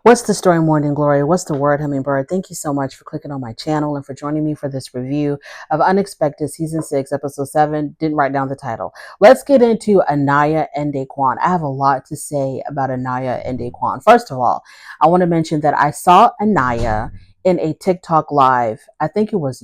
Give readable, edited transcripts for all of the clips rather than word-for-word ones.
What's the story, Morning Glory? What's the word, Hummingbird? Thank you so much for clicking on my channel and for joining me for this review of Unexpected Season 6, Episode 7. Didn't write down the title. Let's get into Annaya and DeQuan. I have a lot to say about Annaya and DeQuan. First of all, I want to mention that I saw Annaya in a TikTok live. I think it was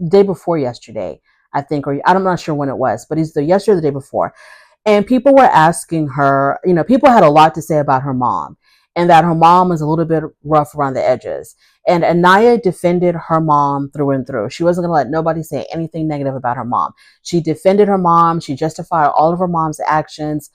day before yesterday. I think, or I'm not sure when it was, but it's the yesterday or the day before. And people were asking her, people had a lot to say about her mom and that her mom was a little bit rough around the edges. And Annaya defended her mom through and through. She wasn't going to let nobody say anything negative about her mom. She defended her mom. She justified all of her mom's actions.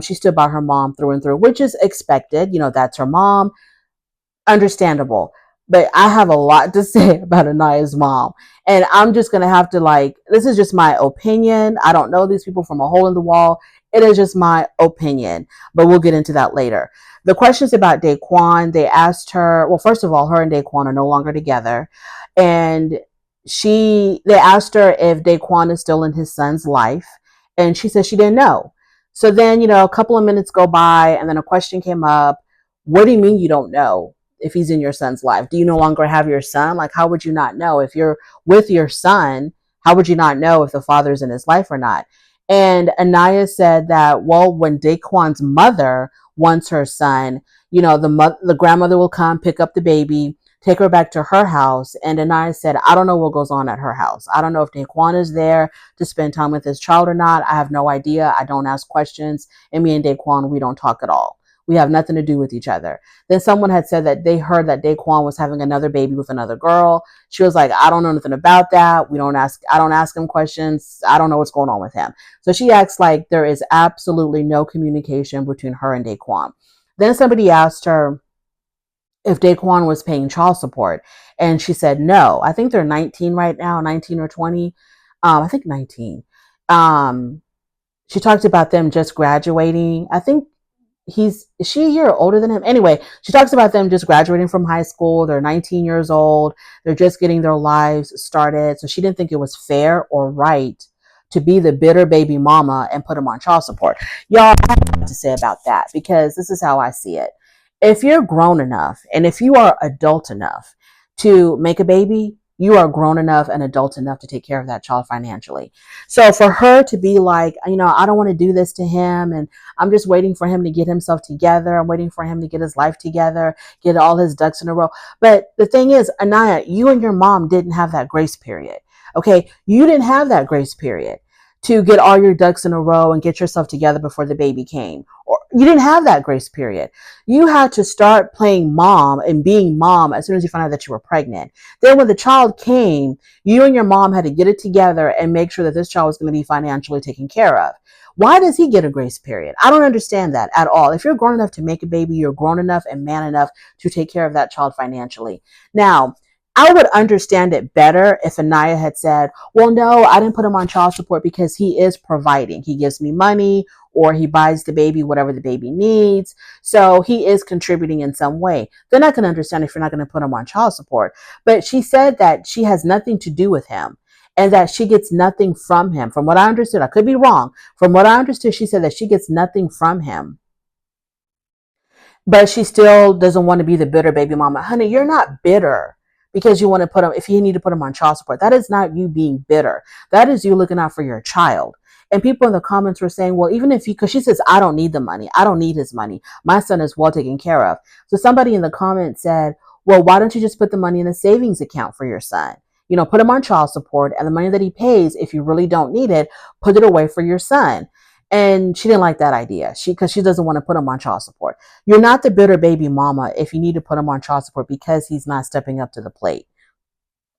She stood by her mom through and through, which is expected. That's her mom. Understandable. But I have a lot to say about Annaya's mom. And I'm just going to have to this is just my opinion. I don't know these people from a hole in the wall. It is just my opinion, but we'll get into that later. The questions about DeQuan, they asked her, well, first of all, her and DeQuan are no longer together. And they asked her if DeQuan is still in his son's life. And she said she didn't know. So then, a couple of minutes go by and then a question came up. What do you mean you don't know if he's in your son's life? Do you no longer have your son? How would you not know? If you're with your son, how would you not know if the father's in his life or not? And Annaya said that, well, when DeQuan's mother wants her son, the grandmother will come pick up the baby, take her back to her house. And Annaya said, I don't know what goes on at her house. I don't know if DeQuan is there to spend time with his child or not. I have no idea. I don't ask questions. And me and DeQuan, we don't talk at all. We have nothing to do with each other. Then someone had said that they heard that DeQuan was having another baby with another girl. She was like, I don't know nothing about that. I don't ask him questions. I don't know what's going on with him. So she acts like there is absolutely no communication between her and DeQuan. Then somebody asked her if DeQuan was paying child support. And she said no. I think they're 19 right now, 19 or 20. I think 19. She talked about them just graduating. I think is she a year older than him? Anyway, she talks about them just graduating from high school. They're 19 years old. They're just getting their lives started. So she didn't think it was fair or right to be the bitter baby mama and put him on child support. Y'all, I have a lot to say about that because this is how I see it. If you're grown enough and if you are adult enough to make a baby, you are grown enough and adult enough to take care of that child financially. So for her to be like, I don't want to do this to him and I'm just waiting for him to get himself together. I'm waiting for him to get his life together, get all his ducks in a row. But the thing is, Annaya, you and your mom didn't have that grace period. Okay. You didn't have that grace period to get all your ducks in a row and get yourself together before the baby came. Or you didn't have that grace period. You had to start playing mom and being mom as soon as you found out that you were pregnant. Then when the child came, you and your mom had to get it together and make sure that this child was going to be financially taken care of. Why does he get a grace period? I don't understand that at all. If you're grown enough to make a baby, you're grown enough and man enough to take care of that child financially. Now, I would understand it better if Annaya had said, well, no, I didn't put him on child support because he is providing. He gives me money or he buys the baby whatever the baby needs. So he is contributing in some way. Then I can understand if you're not going to put him on child support. But she said that she has nothing to do with him and that she gets nothing from him. From what I understood, I could be wrong. From what I understood, she said that she gets nothing from him. But she still doesn't want to be the bitter baby mama. Honey, you're not bitter because you want to put him, if you need to put him on child support. That is not you being bitter. That is you looking out for your child. And people in the comments were saying, well, even if you, because she says, I don't need the money. I don't need his money. My son is well taken care of. So somebody in the comments said, well, why don't you just put the money in a savings account for your son? Put him on child support and the money that he pays, if you really don't need it, put it away for your son. And she didn't like that idea because she doesn't want to put him on child support. You're not the bitter baby mama if you need to put him on child support because he's not stepping up to the plate.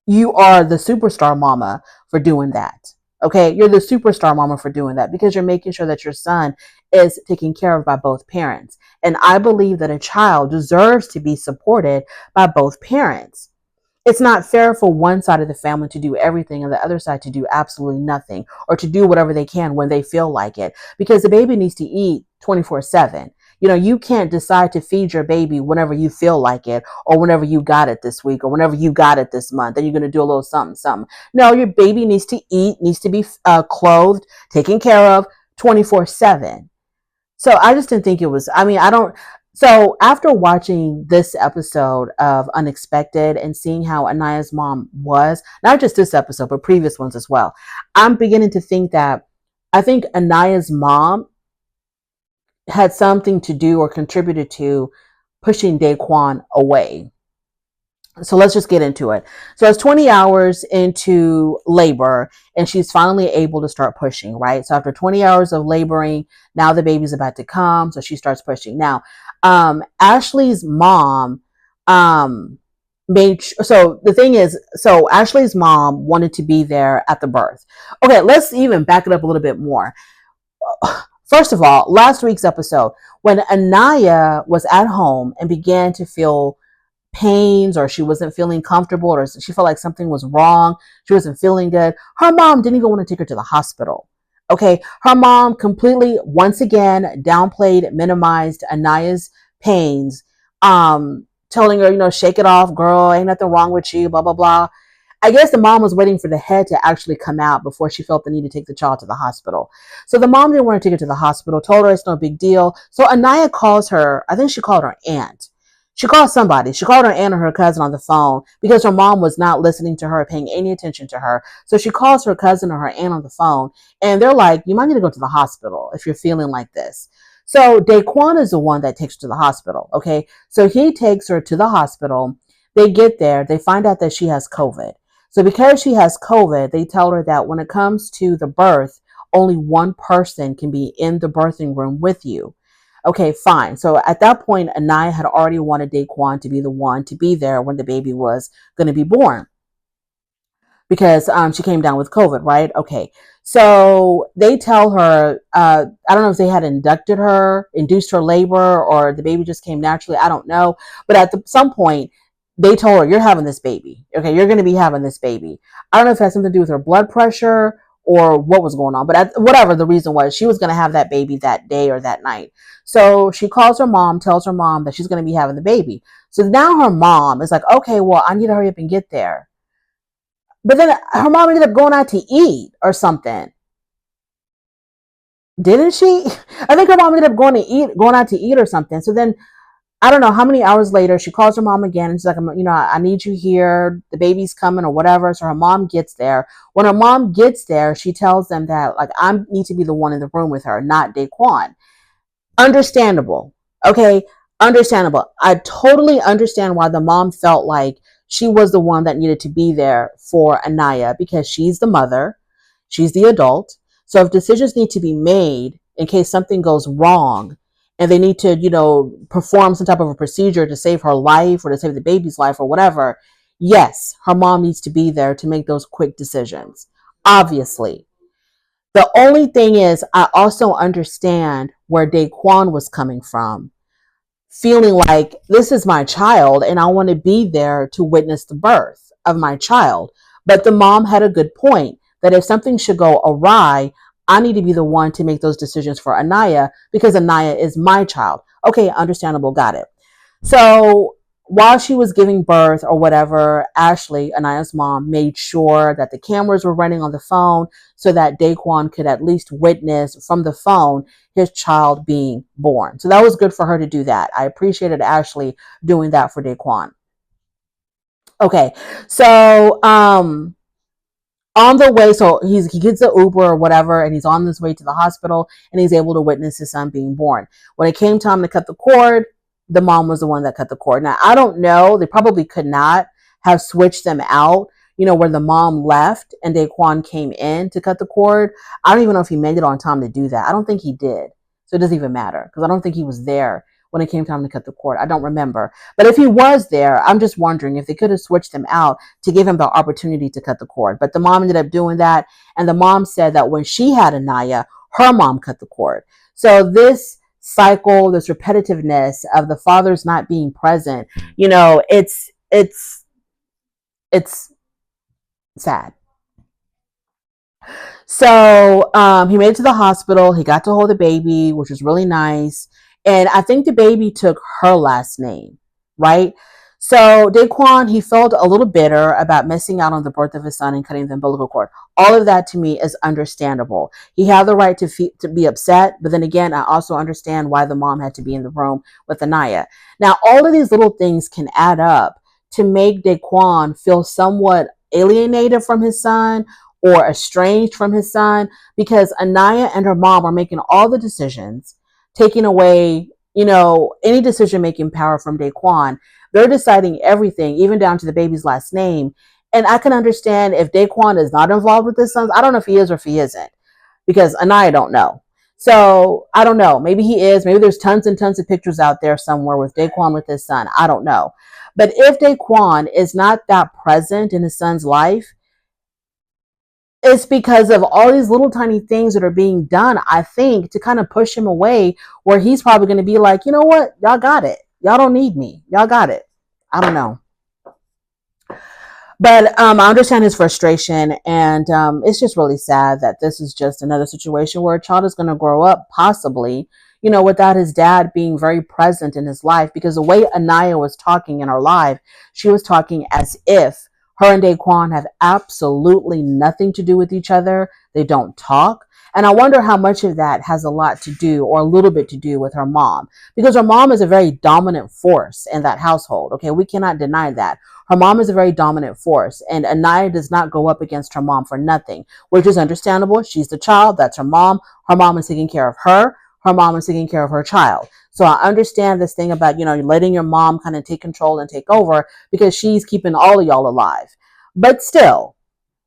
You are the superstar mama for doing that. Okay. You're the superstar mama for doing that because you're making sure that your son is taken care of by both parents. And I believe that a child deserves to be supported by both parents. It's not fair for one side of the family to do everything and the other side to do absolutely nothing or to do whatever they can when they feel like it because the baby needs to eat 24/7. You can't decide to feed your baby whenever you feel like it or whenever you got it this week or whenever you got it this month. Then you're going to do a little something, something. No, your baby needs to eat, needs to be clothed, taken care of 24/7. So I just didn't think it was, So after watching this episode of Unexpected and seeing how Anaya's mom was, not just this episode, but previous ones as well, I'm beginning to think that I think Anaya's mom had something to do or contributed to pushing DeQuan away. So let's just get into it. So it's 20 hours into labor and she's finally able to start pushing, right? So after 20 hours of laboring, now the baby's about to come. So she starts pushing. Now, Ashley's mom, so the thing is, so Ashley's mom wanted to be there at the birth. Okay, let's even back it up a little bit more. First of all, last week's episode, when Anaya was at home and began to feel pains or she wasn't feeling comfortable or she felt like something was wrong, she wasn't feeling good, her mom didn't even want to take her to the hospital. Okay, her mom completely, once again, downplayed, minimized Anaya's pains, telling her, shake it off, girl, ain't nothing wrong with you, blah, blah, blah. I guess the mom was waiting for the head to actually come out before she felt the need to take the child to the hospital. So the mom didn't want to take her to the hospital, told her it's no big deal. So Anaya calls her, I think she called her aunt. She called somebody. She called her aunt or her cousin on the phone because her mom was not listening to her, paying any attention to her. So she calls her cousin or her aunt on the phone, and they're like, you might need to go to the hospital if you're feeling like this. So DeQuan is the one that takes her to the hospital, okay? So he takes her to the hospital. They get there. They find out that she has COVID. So because she has COVID, they tell her that when it comes to the birth, only one person can be in the birthing room with you. Okay, fine. So at that point, Anaya had already wanted DeQuan to be the one to be there when the baby was going to be born because she came down with COVID, right? Okay. So they tell her, I don't know if they had induced her labor, or the baby just came naturally. I don't know. But some point, they told her, you're having this baby. Okay, you're going to be having this baby. I don't know if it had something to do with her blood pressure or what was going on, but whatever the reason was, she was going to have that baby that day or that night. So she calls her mom, tells her mom that she's going to be having the baby. So now her mom is like, okay, well, I need to hurry up and get there. But then her mom ended up going out to eat or something. Didn't she? I think her mom ended up going out to eat or something. So then I don't know how many hours later, she calls her mom again and she's like, I need you here. The baby's coming or whatever. So her mom gets there. When her mom gets there, she tells them that, like, I need to be the one in the room with her, not DeQuan. Understandable. Okay. Understandable. I totally understand why the mom felt like she was the one that needed to be there for Anaya because she's the mother, she's the adult. So if decisions need to be made in case something goes wrong and they need to, perform some type of a procedure to save her life or to save the baby's life or whatever, yes, her mom needs to be there to make those quick decisions. Obviously. The only thing is, I also understand where DeQuan was coming from, feeling like this is my child and I want to be there to witness the birth of my child. But the mom had a good point that if something should go awry, I need to be the one to make those decisions for Anaya because Anaya is my child. Okay, understandable, got it. So while she was giving birth or whatever, Ashley, Anaya's mom, made sure that the cameras were running on the phone so that DeQuan could at least witness from the phone his child being born. So that was good for her to do that. I appreciated Ashley doing that for DeQuan. Okay, so on the way, so he gets the Uber or whatever, and he's on his way to the hospital, and he's able to witness his son being born. When it came time to cut the cord, the mom was the one that cut the cord. Now, I don't know. They probably could not have switched them out, where the mom left and DeQuan came in to cut the cord. I don't even know if he made it on time to do that. I don't think he did. So it doesn't even matter because I don't think he was there when it came time to cut the cord. I don't remember. But if he was there, I'm just wondering if they could have switched them out to give him the opportunity to cut the cord. But the mom ended up doing that. And the mom said that when she had Anaya, her mom cut the cord. So this cycle, this repetitiveness of the fathers not being present, it's sad. So he made it to the hospital. He got to hold the baby, which was really nice. And I think the baby took her last name, right? So DeQuan, he felt a little bitter about missing out on the birth of his son and cutting the umbilical cord. All of that to me is understandable. He had the right to be upset, but then again, I also understand why the mom had to be in the room with Annaya. Now, all of these little things can add up to make DeQuan feel somewhat alienated from his son or estranged from his son because Annaya and her mom are making all the decisions, taking away, any decision making power from DeQuan. They're deciding everything, even down to the baby's last name. And I can understand if DeQuan is not involved with his sons. I don't know if he is or if he isn't, because Anaya don't know. So I don't know. Maybe he is. Maybe there's tons and tons of pictures out there somewhere with DeQuan with his son. I don't know. But if DeQuan is not that present in his son's life, it's because of all these little tiny things that are being done, I think, to kind of push him away, where he's probably going to be like, you know what? Y'all got it. Y'all don't need me. Y'all got it. I don't know. But I understand his frustration, and it's just really sad that this is just another situation where a child is going to grow up, possibly, without his dad being very present in his life. Because the way Anaya was talking in her live, she was talking as if her and DeQuan have absolutely nothing to do with each other. They don't talk. And I wonder how much of that has a lot to do, or a little bit to do, with her mom. Because her mom is a very dominant force in that household. Okay, we cannot deny that. Her mom is a very dominant force, and Anaya does not go up against her mom for nothing, which is understandable. She's the child. That's her mom. Her mom is taking care of her. Her mom is taking care of her child. So I understand this thing about, letting your mom kind of take control and take over because she's keeping all of y'all alive. But still,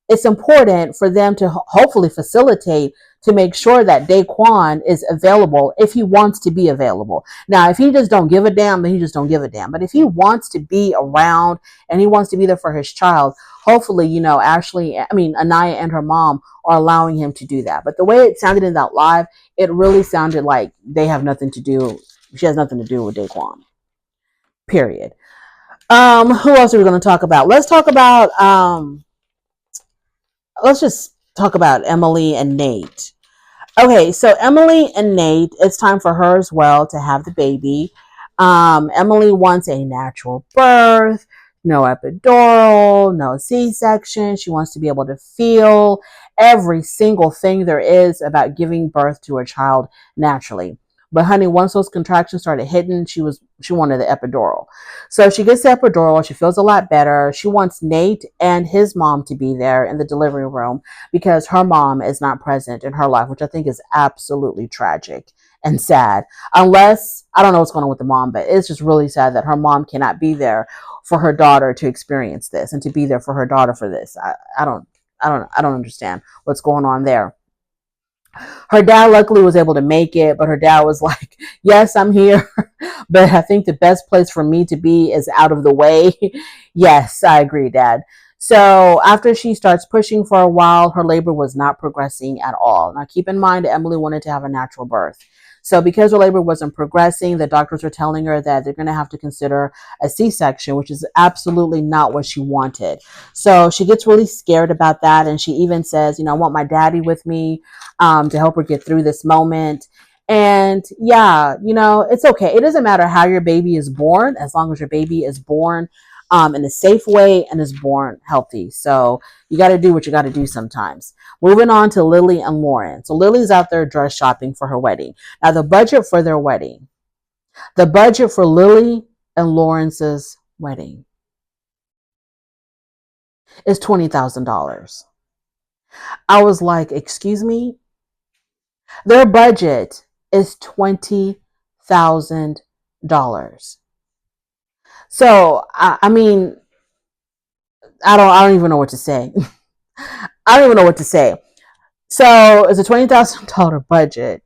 it's important for them to hopefully facilitate to make sure that DeQuan is available if he wants to be available. Now, if he just don't give a damn, then he just don't give a damn. But if he wants to be around and he wants to be there for his child, hopefully, Anaya and her mom are allowing him to do that. But the way it sounded in that live, it really sounded like they have nothing to do. She has nothing to do with DeQuan. Period. Who else are we going to talk about? Let's just talk about Emily and Nate. Okay, so Emily and Nate, it's time for her as well to have the baby. Emily wants a natural birth, no epidural, no C-section. She wants to be able to feel every single thing there is about giving birth to a child naturally. But honey, once those contractions started hitting, she wanted the epidural. So she gets the epidural. She feels a lot better. She wants Nate and his mom to be there in the delivery room because her mom is not present in her life, which I think is absolutely tragic and sad. Unless, I don't know what's going on with the mom, but it's just really sad that her mom cannot be there for her daughter to experience this and to be there for her daughter for this. I don't understand what's going on there. Her dad luckily was able to make it, but her dad was like, yes, I'm here, but I think the best place for me to be is out of the way. Yes, I agree, Dad. So after she starts pushing for a while, her labor was not progressing at all. Now keep in mind, Emily wanted to have a natural birth. So because her labor wasn't progressing, the doctors were telling her that they're going to have to consider a C-section, which is absolutely not what she wanted. So she gets really scared about that. And she even says, I want my daddy with me to help her get through this moment. And yeah, it's okay. It doesn't matter how your baby is born, as long as your baby is born in a safe way and is born healthy. So you got to do what you got to do sometimes. Moving on to Lily and Lauren. So Lily's out there dress shopping for her wedding. Now the budget for Lily and Lawrence's wedding is $20,000. I was like, excuse me? Their budget is $20,000. So I mean, I don't even know what to say. I don't even know what to say. So it's a $20,000 budget.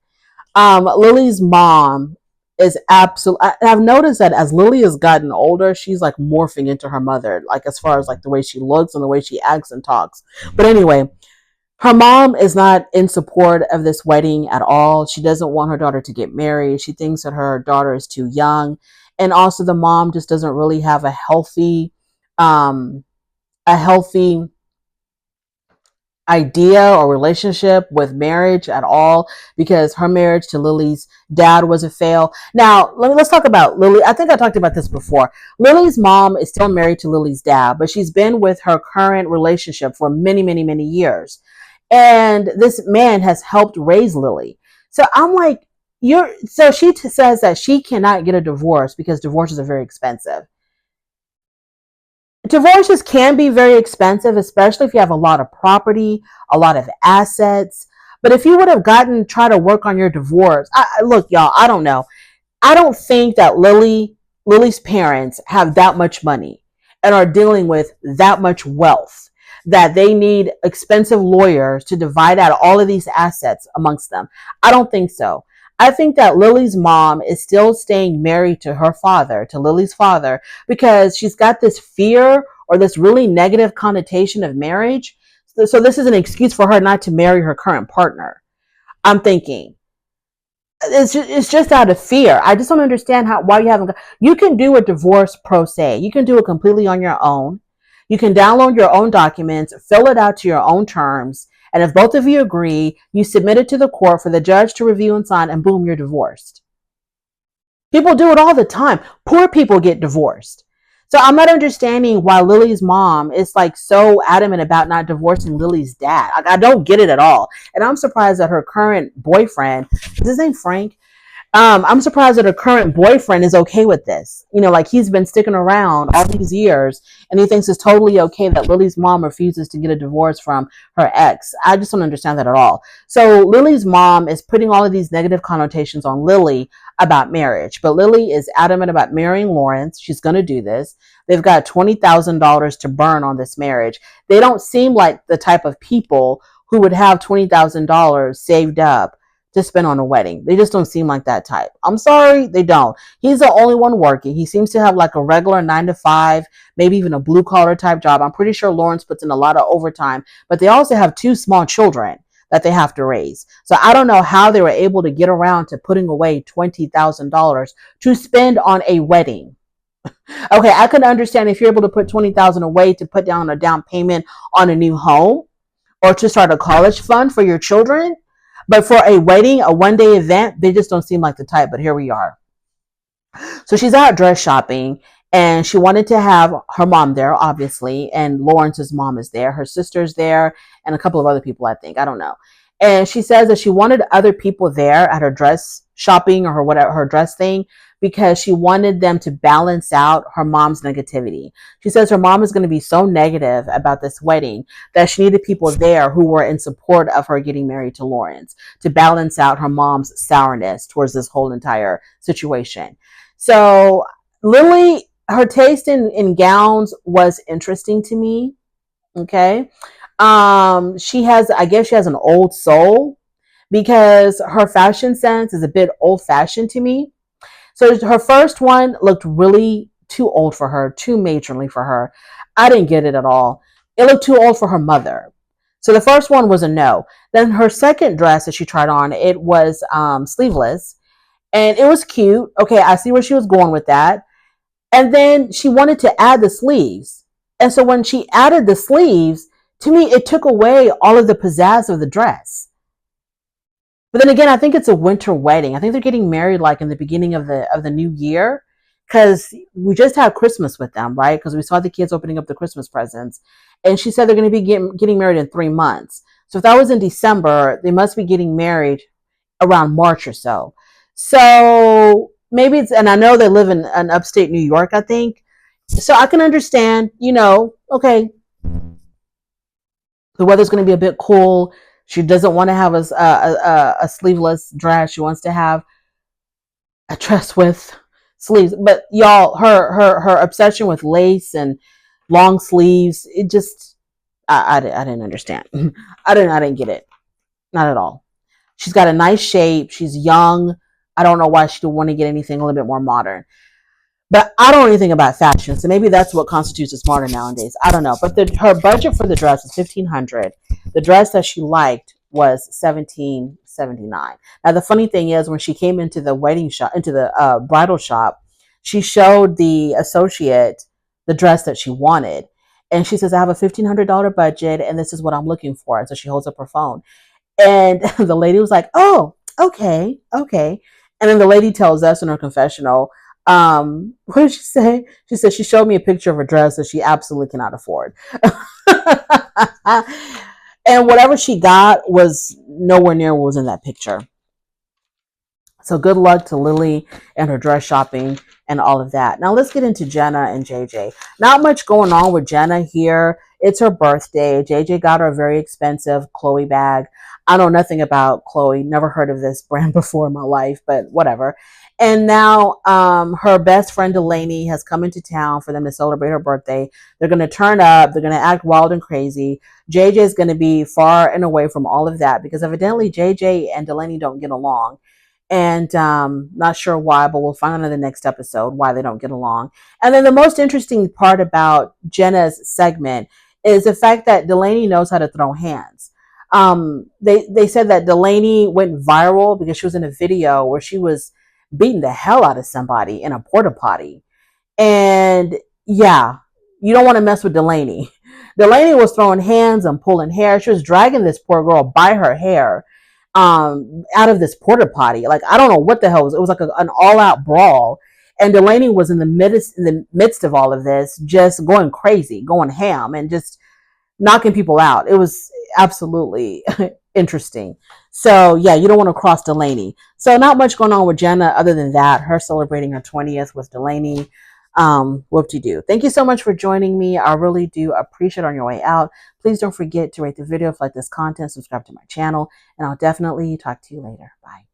Lily's mom is absolutely. I've noticed that as Lily has gotten older, she's like morphing into her mother, like as far as like the way she looks and the way she acts and talks. But anyway, her mom is not in support of this wedding at all. She doesn't want her daughter to get married. She thinks that her daughter is too young, and also the mom just doesn't really have a healthy, um, a healthy idea or relationship with marriage at all, because her marriage to Lily's dad was a fail. Now, let's talk about Lily. I think I talked about this before. Lily's mom is still married to Lily's dad, but she's been with her current relationship for many, many, many years. And this man has helped raise Lily. So I'm like, so she says that she cannot get a divorce because divorces are very expensive. Divorces can be very expensive, especially if you have a lot of property, a lot of assets. But if you would have try to work on your divorce, look, y'all, I don't know. I don't think that Lily's parents have that much money and are dealing with that much wealth that they need expensive lawyers to divide out all of these assets amongst them. I don't think so. I think that Lily's mom is still staying married to her father, to Lily's father, because she's got this fear or this really negative connotation of marriage. So this is an excuse for her not to marry her current partner. I'm thinking it's just out of fear. I just don't understand why you haven't. You can do a divorce pro se. You can do it completely on your own. You can download your own documents, fill it out to your own terms, and if both of you agree, you submit it to the court for the judge to review and sign, and boom, you're divorced. People do it all the time. Poor people get divorced. So I'm not understanding why Lily's mom is like so adamant about not divorcing Lily's dad. I don't get it at all. And I'm surprised that her current boyfriend, is his name Frank? I'm surprised that her current boyfriend is okay with this. You know, like he's been sticking around all these years and he thinks it's totally okay that Lily's mom refuses to get a divorce from her ex. I just don't understand that at all. So Lily's mom is putting all of these negative connotations on Lily about marriage, but Lily is adamant about marrying Lawrence. She's going to do this. They've got $20,000 to burn on this marriage. They don't seem like the type of people who would have $20,000 saved up to spend on a wedding. They just don't seem like that type. I'm sorry, they don't. He's the only one working. He seems to have like a regular 9 to 5, maybe even a blue collar type job. I'm pretty sure Lawrence puts in a lot of overtime, but they also have 2 small children that they have to raise. So I don't know how they were able to get around to putting away $20,000 to spend on a wedding. Okay, I could understand if you're able to put $20,000 away to put down a down payment on a new home or to start a college fund for your children. But for a wedding, a one-day event, they just don't seem like the type, but here we are. So she's out dress shopping and she wanted to have her mom there, obviously, and Lawrence's mom is there, her sister's there, and a couple of other people, I think. I don't know. And she says that she wanted other people there at her dress shopping or her whatever, her dress thing, because she wanted them to balance out her mom's negativity. She says her mom is going to be so negative about this wedding that she needed people there who were in support of her getting married to Lawrence to balance out her mom's sourness towards this whole entire situation. So Lily, her taste in gowns was interesting to me. Okay. I guess she has an old soul because her fashion sense is a bit old fashioned to me. So her first one looked really too old for her, too matronly for her. I didn't get it at all. It looked too old for her mother. So the first one was a no. Then her second dress that she tried on, it was sleeveless and it was cute. Okay, I see where she was going with that. And then she wanted to add the sleeves. And so when she added the sleeves, to me, it took away all of the pizzazz of the dress. But then again, I think it's a winter wedding. I think they're getting married like in the beginning of the new year, because we just had Christmas with them, right? Because we saw the kids opening up the Christmas presents, and she said they're going to be getting married in 3 months. So if that was in December, they must be getting married around March or so. So maybe it's, and I know they live in upstate New York, I think. So I can understand, okay, the weather's going to be a bit cool. She doesn't want to have a sleeveless dress. She wants to have a dress with sleeves. But y'all, her obsession with lace and long sleeves, it just, I didn't understand. I didn't get it. Not at all. She's got a nice shape. She's young. I don't know why she would want to get anything a little bit more modern. But I don't know anything about fashion, so maybe that's what constitutes as modern nowadays. I don't know. But her budget for the dress was $1,500. The dress that she liked was $1,779. Now the funny thing is, when she came into the wedding shop, into the bridal shop, she showed the associate the dress that she wanted, And she says, I have a $1,500 budget and this is what I'm looking for. And so she holds up her phone. And the lady was like, oh, okay, okay. And then the lady tells us in her confessional, what did she say? She said she showed me a picture of a dress that she absolutely cannot afford. And whatever she got was nowhere near what was in that picture. So good luck to Lily and her dress shopping and all of that. Now let's get into Jenna and JJ. Not much going on with Jenna here. It's her birthday. JJ got her a very expensive Chloe bag. I know nothing about Chloe. Never heard of this brand before in my life, but whatever. And now her best friend Delaney has come into town for them to celebrate her birthday. They're going to turn up. They're going to act wild and crazy. JJ is going to be far and away from all of that because evidently JJ and Delaney don't get along. And not sure why, but we'll find out in the next episode why they don't get along. And then the most interesting part about Jenna's segment is the fact that Delaney knows how to throw hands. They said that Delaney went viral because she was in a video where she was beating the hell out of somebody in a porta potty. And yeah, you don't want to mess with Delaney. Delaney was throwing hands and pulling hair. She was dragging this poor girl by her hair out of this porta potty. Like, I don't know what the hell it was. It was like an all-out brawl. And Delaney was in the midst of all of this, just going crazy, going ham, and just knocking people out. It was absolutely interesting. So yeah, you don't want to cross Delaney. So not much going on with Jenna other than that. Her celebrating her 20th with Delaney. Whoop-de-doo. Thank you so much for joining me. I really do appreciate it. On your way out, please don't forget to rate the video if you like this content, subscribe to my channel, and I'll definitely talk to you later. Bye.